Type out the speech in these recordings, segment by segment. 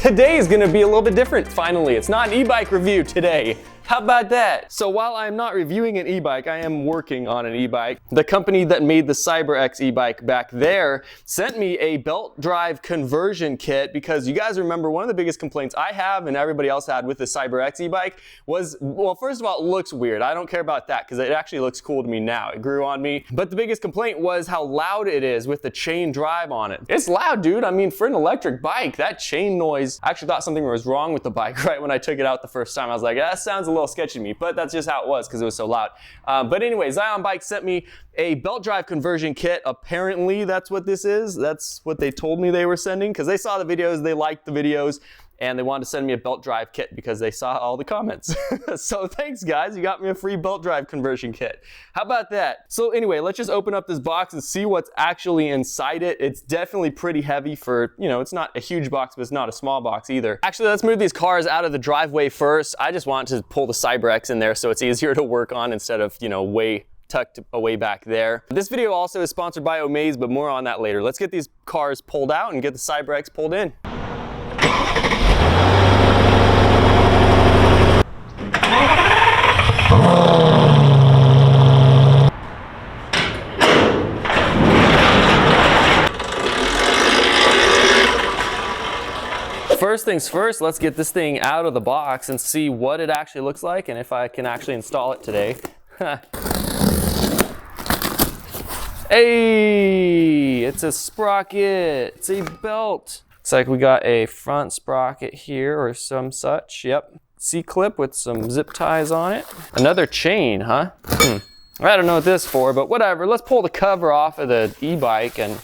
today is gonna be a little bit different finally. It's not an e-bike review today. How about that? So while I'm not reviewing an e-bike, I am working on an e-bike. The company that made the CyberX e-bike back there sent me a belt drive conversion kit because you guys remember one of the biggest complaints I have and everybody else had with the CyberX e-bike was, well, first of all, it looks weird. I don't care about that because it actually looks cool to me now. It grew on me. But the biggest complaint was how loud it is with the chain drive on it. It's loud, dude. I mean, for an electric bike, that chain noise, I actually thought something was wrong with the bike right when I took it out the first time. I was like, that sounds a little sketchy to me, but that's just how it was because it was so loud. But anyway, Xion Bikes sent me a belt drive conversion kit. Apparently that's what this is. That's what they told me they were sending because they saw the videos, they liked the videos, and they wanted to send me a belt drive kit because they saw all the comments. So thanks guys, you got me a free belt drive conversion kit. How about that? So anyway, let's just open up this box and see what's actually inside it. It's definitely pretty heavy for, you know, it's not a huge box, but it's not a small box either. Actually, let's move these cars out of the driveway first. I just want to pull the CyberX in there so it's easier to work on instead of, you know, way tucked away back there. This video also is sponsored by Omaze, but more on that later. Let's get these cars pulled out and get the CyberX pulled in. First things first, let's get this thing out of the box and see what it actually looks like and if I can actually install it today. Hey, it's a sprocket, it's a belt. Looks like we got a front sprocket here or some such, yep. C-clip with some zip ties on it. Another chain, huh? I don't know what this is for, but whatever. Let's pull the cover off of the e-bike and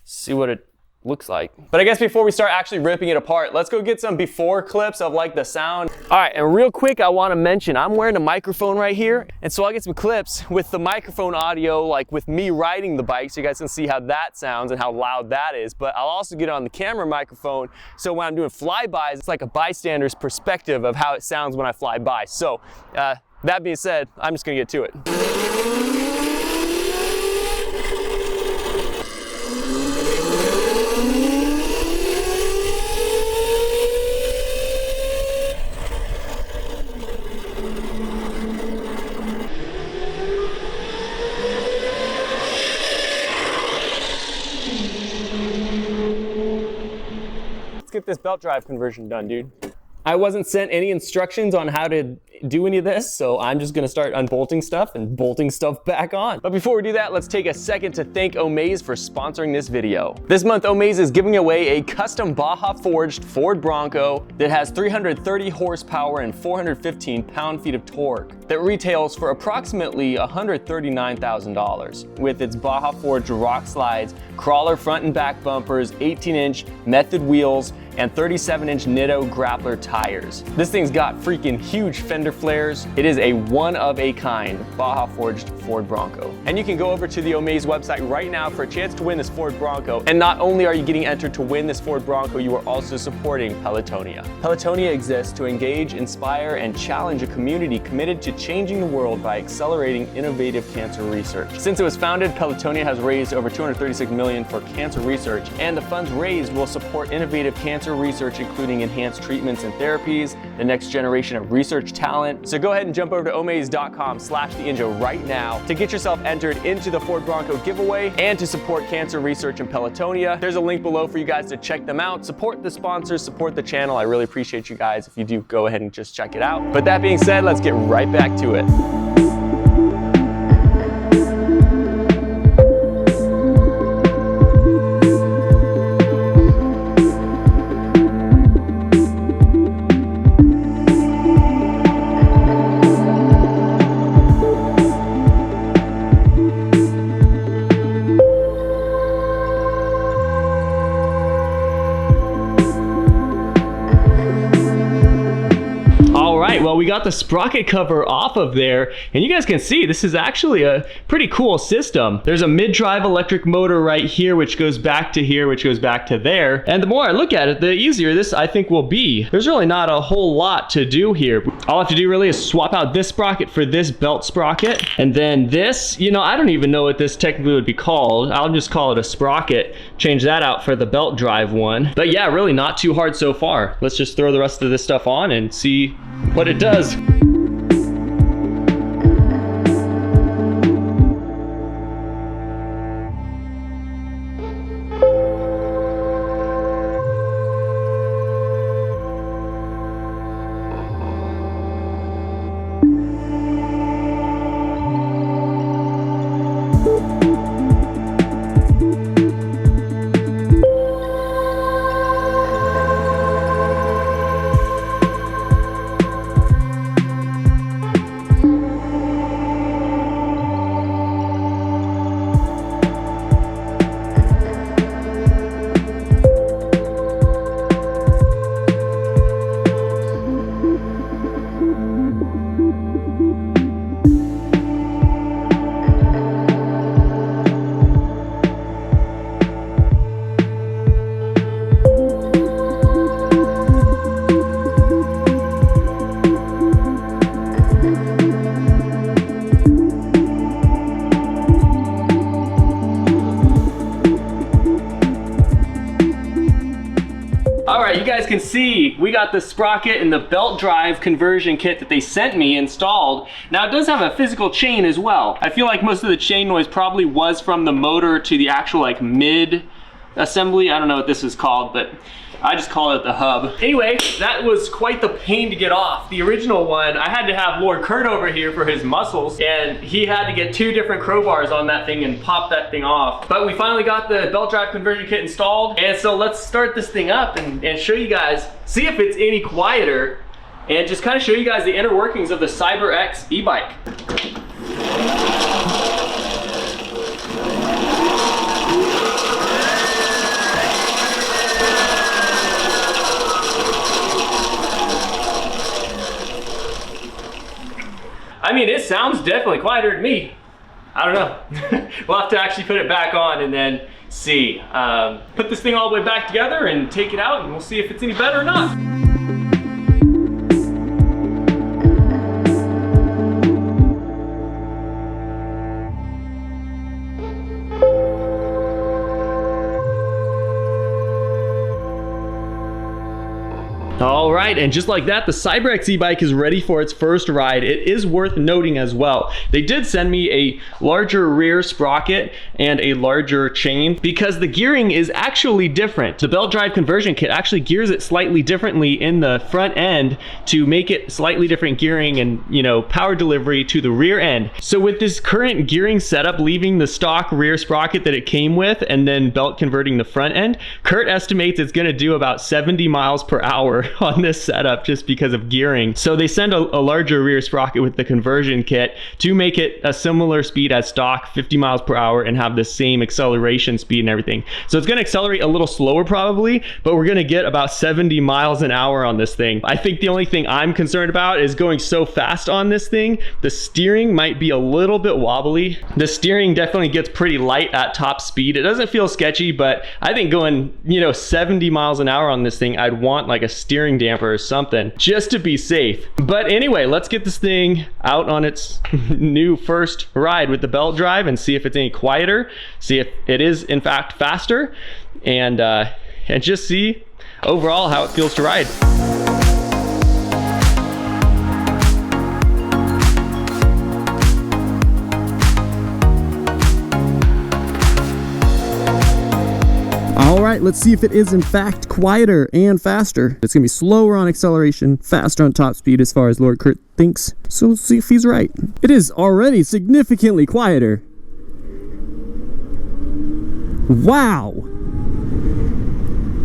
see what it looks like. But I guess before we start actually ripping it apart, let's go get some before clips of like the sound. All right, and real quick, I want to mention I'm wearing a microphone right here, and so I'll get some clips with the microphone audio, like with me riding the bike, so you guys can see how that sounds and how loud that is. But I'll also get it on the camera microphone, so when I'm doing flybys, it's like a bystander's perspective of how it sounds when I fly by. So that being said, I'm just gonna get to it. Let's get this belt drive conversion done, dude. I wasn't sent any instructions on how to do any of this, so I'm just gonna start unbolting stuff and bolting stuff back on. But before we do that, let's take a second to thank Omaze for sponsoring this video. This month, Omaze is giving away a custom Baja forged Ford Bronco that has 330 horsepower and 415 pound-feet of torque that retails for approximately $139,000 with its Baja forged rock slides, crawler front and back bumpers, 18-inch method wheels, and 37-inch Nitto grappler tires. This thing's got freaking huge fender flares. It is a one-of-a-kind Baja forged Ford Bronco. And you can go over to the Omaze website right now for a chance to win this Ford Bronco. And not only are you getting entered to win this Ford Bronco, you are also supporting Pelotonia. Pelotonia exists to engage, inspire, and challenge a community committed to changing the world by accelerating innovative cancer research. Since it was founded, Pelotonia has raised over $236 million for cancer research, and the funds raised will support innovative cancer research, including enhanced treatments and therapies, the next generation of research talent. So go ahead and jump over to omaze.com/theinja right now to get yourself entered into the Ford Bronco giveaway and to support cancer research in Pelotonia. There's a link below for you guys to check them out. Support the sponsors, support the channel. I really appreciate you guys if you do go ahead and just check it out. But that being said, let's get right back to it. got the sprocket cover off of there, and you guys can see this is actually a pretty cool system. There's a mid-drive electric motor right here, which goes back to here, which goes back to there. And the more I look at it, the easier this I think will be. There's really not a whole lot to do here. All I have to do really is swap out this sprocket for this belt sprocket, and then this, you know, I don't even know what this technically would be called. I'll just call it a sprocket. Change that out for the belt drive one. But yeah, really not too hard so far. Let's just throw the rest of this stuff on and see what it does. You guys can see we got the sprocket and the belt drive conversion kit that they sent me installed. Now it does have a physical chain as well. I feel like most of the chain noise probably was from the motor to the actual like mid assembly. I don't know what this is called, but I just call it the hub. Anyway, that was quite the pain to get off. The original one, I had to have Lord Kurt over here for his muscles, and he had to get 2 different crowbars on that thing and pop that thing off. But we finally got the belt drive conversion kit installed, and so let's start this thing up and show you guys, see if it's any quieter, and just kind of show you guys the inner workings of the CyberX e-bike. I mean, it sounds definitely quieter to me. I don't know. We'll have to actually put it back on and then see. Put this thing all the way back together and take it out, and we'll see if it's any better or not. All right, and just like that, the CyberX e-bike is ready for its first ride. It is worth noting as well, they did send me a larger rear sprocket and a larger chain because the gearing is actually different. The belt drive conversion kit actually gears it slightly differently in the front end to make it slightly different gearing and, you know, power delivery to the rear end. So with this current gearing setup, leaving the stock rear sprocket that it came with and then belt converting the front end, Kurt estimates it's gonna do about 70 miles per hour on this setup just because of gearing. So they send a larger rear sprocket with the conversion kit to make it a similar speed as stock, 50 miles per hour, and have the same acceleration speed and everything. So it's gonna accelerate a little slower probably, but we're gonna get about 70 miles an hour on this thing. I think the only thing I'm concerned about is going so fast on this thing, the steering might be a little bit wobbly. The steering definitely gets pretty light at top speed. It doesn't feel sketchy, but I think going, you know, 70 miles an hour on this thing, I'd want like a steering damper or something just to be safe. But anyway, let's get this thing out on its new first ride with the belt drive and see if it's any quieter, see if it is in fact faster, and just see overall how it feels to ride. All right, let's see if it is in fact quieter and faster. It's gonna be slower on acceleration, faster on top speed as far as Lord Kurt thinks. So let's see if he's right. It is already significantly quieter. Wow.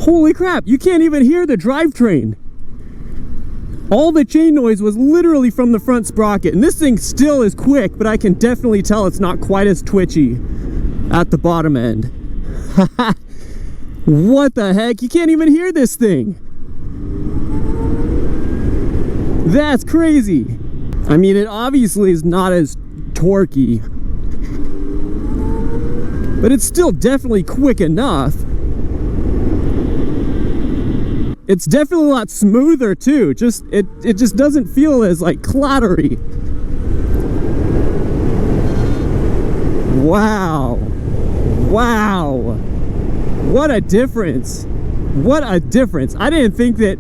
Holy crap, you can't even hear the drivetrain. All the chain noise was literally from the front sprocket, and this thing still is quick, but I can definitely tell it's not quite as twitchy at the bottom end. What the heck? You can't even hear this thing. That's crazy. I mean, it obviously is not as torquey, but it's still definitely quick enough. It's definitely a lot smoother too. It just doesn't feel as like clattery. Wow. Wow. What a difference. What a difference. I didn't think that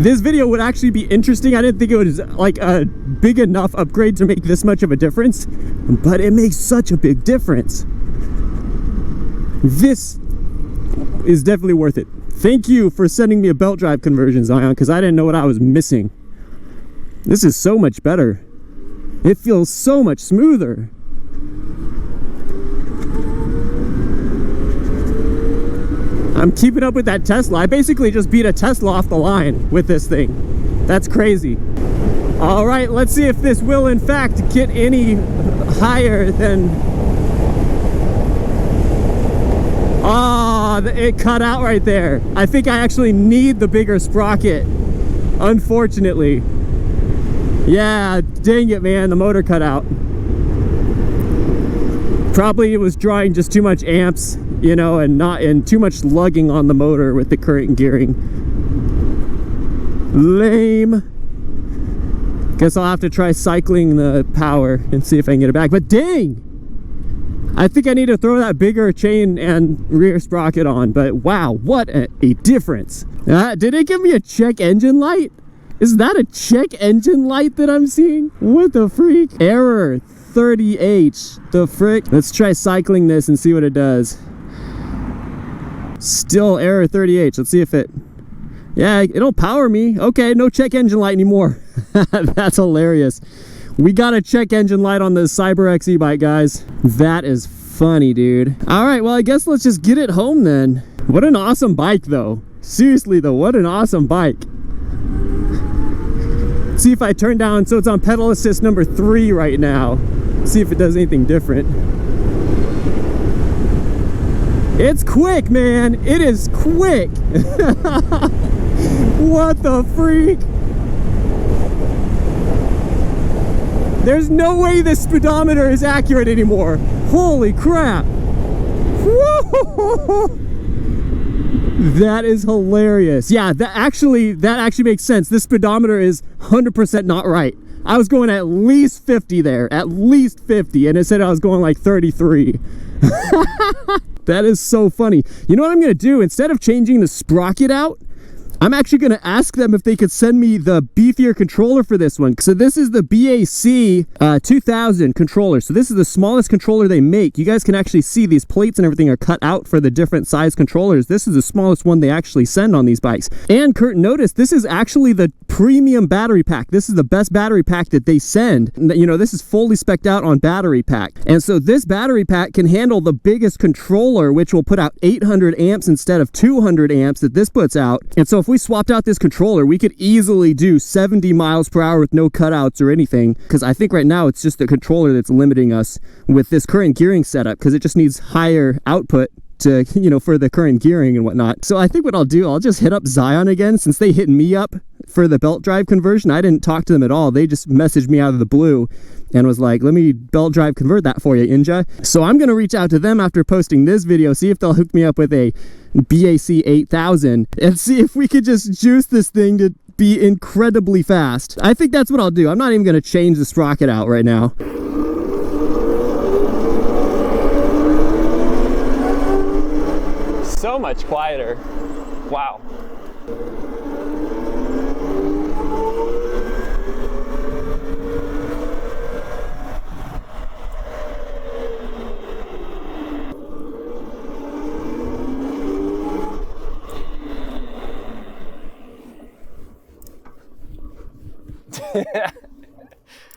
this video would actually be interesting. I didn't think it was like a big enough upgrade to make this much of a difference, but it makes such a big difference. This is definitely worth it. Thank you for sending me a belt drive conversion, Xion, because I didn't know what I was missing. This is so much better. It feels so much smoother. I'm keeping up with that Tesla. I basically just beat a Tesla off the line with this thing. That's crazy. All right, let's see if this will in fact get any higher than... Oh, it cut out right there. I think I actually need the bigger sprocket, unfortunately. Yeah, dang it, man, the motor cut out. Probably it was drawing just too much amps, you know, and too much lugging on the motor with the current gearing. Lame. Guess I'll have to try cycling the power and see if I can get it back. But dang! I think I need to throw that bigger chain and rear sprocket on. But wow, what a difference. Did it give me a check engine light? Is that a check engine light that I'm seeing? What the freak? Error 30H. The frick? Let's try cycling this and see what it does. Still error 30H. Let's see if it... Yeah, it'll power me. Okay, no check engine light anymore. That's hilarious. We got a check engine light on the CyberX e-bike, guys. That is funny, dude. All right, well, I guess let's just get it home then. What an awesome bike, though. Seriously, though, what an awesome bike. Let's see if I turn down, so it's on pedal assist number 3 right now. See if it does anything different. It's quick, man. It is quick. What the freak? There's no way this speedometer is accurate anymore. Holy crap. That is hilarious. Yeah, that actually makes sense. This speedometer is 100% not right. I was going at least 50 there, at least 50, and it said I was going like 33. That is so funny. You know what I'm gonna do? Instead of changing the sprocket out, I'm actually going to ask them if they could send me the beefier controller for this one. So this is the BAC 2000 controller. So this is the smallest controller they make. You guys can actually see these plates and everything are cut out for the different size controllers. This is the smallest one they actually send on these bikes. And Kurt, notice this is actually the premium battery pack. This is the best battery pack that they send. You know, this is fully spec'd out on battery pack. And so this battery pack can handle the biggest controller, which will put out 800 amps instead of 200 amps that this puts out. And so if we swapped out this controller, we could easily do 70 miles per hour with no cutouts or anything, because I think right now it's just the controller that's limiting us with this current gearing setup, because it just needs higher output to, you know, for the current gearing and whatnot. So I think what I'll do, I'll just hit up Xion again, since they hit me up for the belt drive conversion. I didn't talk to them at all. They just messaged me out of the blue and was like, let me belt drive convert that for you, Inja. So I'm gonna reach out to them after posting this video, see if they'll hook me up with a BAC 8000 and see if we could just juice this thing to be incredibly fast. I think that's what I'll do. I'm not even gonna change the sprocket out right now. So much quieter. Wow.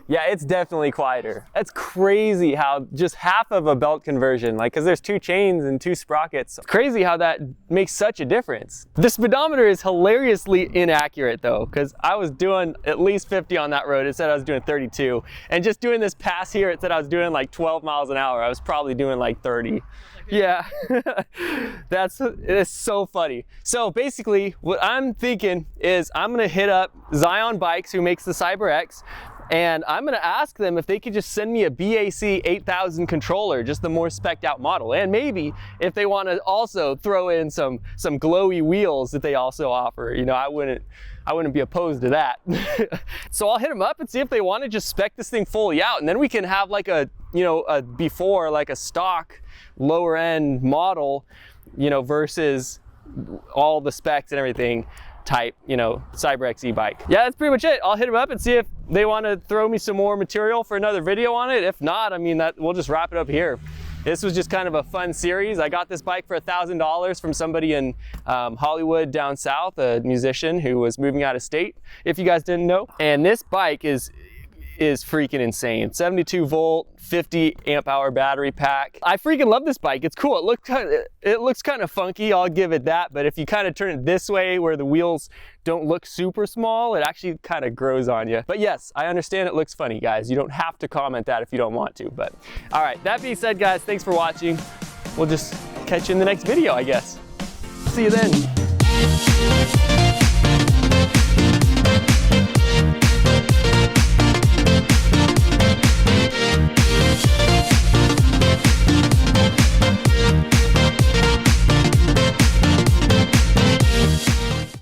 Yeah, it's definitely quieter. That's crazy how just half of a belt conversion, like, cause there's 2 chains and 2 sprockets. It's crazy how that makes such a difference. The speedometer is hilariously inaccurate though, cause I was doing at least 50 on that road. It said I was doing 32. And just doing this pass here, it said I was doing like 12 miles an hour. I was probably doing like 30. Yeah, it's so funny. So basically what I'm thinking is I'm gonna hit up Xion Bikes, who makes the CyberX, and I'm gonna ask them if they could just send me a BAC 8000 controller, just the more spec'd out model. And maybe if they wanna also throw in some glowy wheels that they also offer, you know, I wouldn't be opposed to that. So I'll hit them up and see if they wanna just spec this thing fully out, and then we can have like a, you know, before like a stock lower end model, you know, versus all the specs and everything type, you know, CyberX e-bike. Yeah, that's pretty much it. I'll hit them up and see if they want to throw me some more material for another video on it. If not, I mean, we'll just wrap it up here. This was just kind of a fun series. I got this bike for $1,000 from somebody in Hollywood down south, a musician who was moving out of state, if you guys didn't know. And this bike is freaking insane. 72 volt, 50 amp hour battery pack. I freaking love this bike. It's cool. It looks kind of funky, I'll give it that, but if you kind of turn it this way where the wheels don't look super small, it actually kind of grows on you. But yes, I understand it looks funny, guys. You don't have to comment that if you don't want to, but all right, that being said, guys, thanks for watching. We'll just catch you in the next video, I guess. See you then.